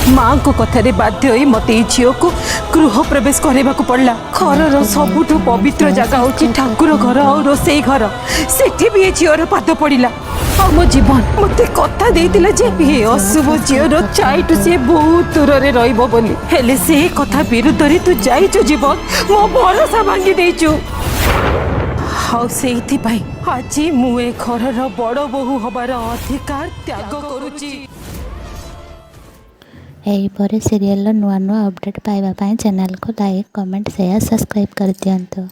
माँ को कथारे बाध्य होई मते झील को गृह प्रवेश करने को पड़ला। घर सबुठ पवित्र जगह हूँ ठाकुर घर और रोसई घर, सेठी भी झीर पाद पड़ा। मो जीवन मत कथा देइतिला जे ये अशुभ झीर चाइटू सी बहुत दूर रे रहिबो बोली, हेले से कथा विरुद्ध रे तू जाइचु जीवन, मो भरोसा भांगी देइचु। हाउ सेइथि भाई आज मु ए घरर बड़ बहु हबार अधिकार त्याग करूची। यहीपर सीरियल नुआ नुआ अपडेट पाइबा चैनल को लाइक कमेंट शेयर सब्सक्राइब कर दियंतु।